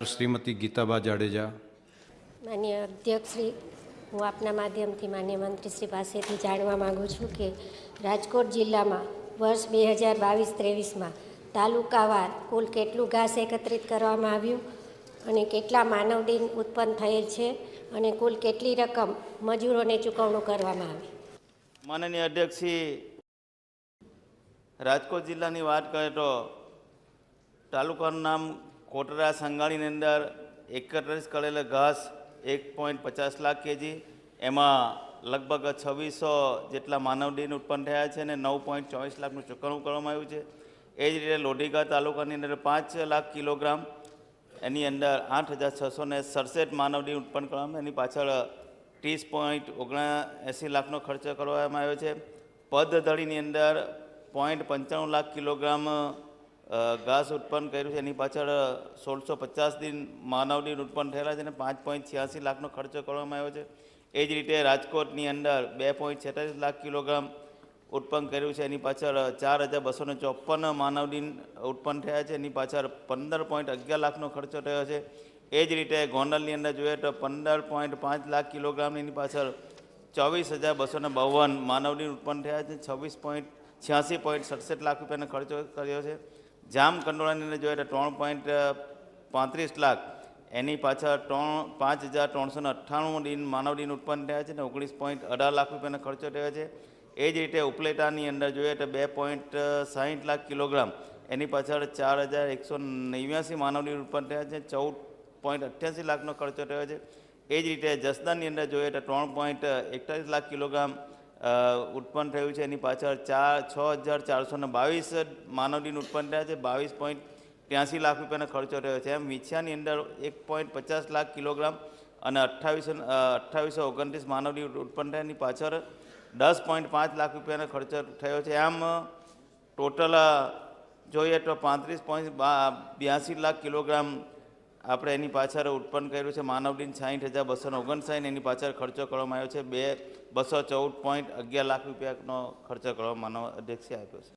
श्रीमती गीताबा जाडेजा। माननीय अध्यक्ष श्री, હું આપના માધ્યમથી માન્ય મંત્રી શ્રી પાસેથી જાણવા માગું છું કે રાજકોટ જિલ્લામાં વર્ષ 2022-23માં તાલુકાવાર કુલ કેટલું ઘાસ એકત્રિત કરવામાં આવ્યું અને કેટલા માનવદિન ઉત્પન્ન થયેલ છે અને કુલ કેટલી રકમ મજૂરોને ચૂકવણું કરવામાં આવી। માનનીય અધ્યક્ષ શ્રી, રાજકોટ જિલ્લાની વાત કરીએ તો તાલુકાનું નામ કોટડા સંગાણીની અંદર એકત્રિત કરેલા ઘાસ 1.50 લાખ કેજી, એમાં લગભગ 2600 જેટલા માનવદિન ઉત્પન્ન થયા છે અને 9.24 લાખનું ચૂકવણું કરવામાં આવ્યું છે। એ જ રીતે લોઢીગા તાલુકાની અંદર 5 લાખ કિલોગ્રામ, એની અંદર 8667 માનવદિન ઉત્પન્ન કરવામાં, એની પાછળ 30.79 લાખનો ખર્ચ કરવામાં આવ્યો છે। પદધડીની અંદર 0.95 લાખ કિલોગ્રામ ઘાસ ઉત્પન્ન કર્યું છે, એની પાછળ 1650 દિન માનવદિન ઉત્પન્ન થયેલા છે અને 5.86 લાખનો ખર્ચ કરવામાં આવ્યો છે। એ જ રીતે રાજકોટની અંદર 2.46 લાખ કિલોગ્રામ ઉત્પન્ન કર્યું છે, એની પાછળ 4254 માનવદિન ઉત્પન્ન થયા છે, એની પાછળ 15.11 લાખનો ખર્ચો થયો છે। એ જ રીતે ગોંડલની અંદર જોઈએ તો 15.5 લાખ કિલોગ્રામ, એની પાછળ 24,252 માનવદિન ઉત્પન્ન થયા છે, 26.86 લાખ રૂપિયાનો ખર્ચો કર્યો છે। જામકંડોળાની અંદર જોઈએ તો 3.35 લાખ, એની પાછળ 5,398 દિન માનવદિન ઉત્પન્ન થયા છે અને 19.18 લાખ રૂપિયાનો ખર્ચો થયો છે। એ જ રીતે ઉપલેટાની અંદર જોઈએ તો 2.60 લાખ કિલોગ્રામ, એની પાછળ 4,189 માનવદિન ઉત્પન્ન થયા છે, 14.88 લાખનો ખર્ચો થયો છે। એ જ રીતે જસદણની અંદર જોઈએ તો 3.41 લાખ કિલોગ્રામ ઉત્પન્ન થયું છે, એની પાછળ 6,422 માનવદિન ઉત્પન્ન થયા છે, 22.83 લાખ રૂપિયાનો ખર્ચો થયો છે। એમ વિછિયાની અંદર 1.50 લાખ કિલોગ્રામ અને 2829 માનવદિન ઉત્પન્ન થયા, એની પાછળ 10.5 લાખ રૂપિયાનો ખર્ચો થયો છે। આમ ટોટલ જોઈએ તો 35.82 લાખ કિલોગ્રામ આપણે એની પાછળ ઉત્પન્ન કર્યું છે માનવદિન, 60,259, એની પાછળ ખર્ચો કરવામાં આવ્યો છે, 214.11 લાખ રૂપિયાનો ખર્ચો કરવામાં માનવ અધ્યક્ષે આપ્યો છે।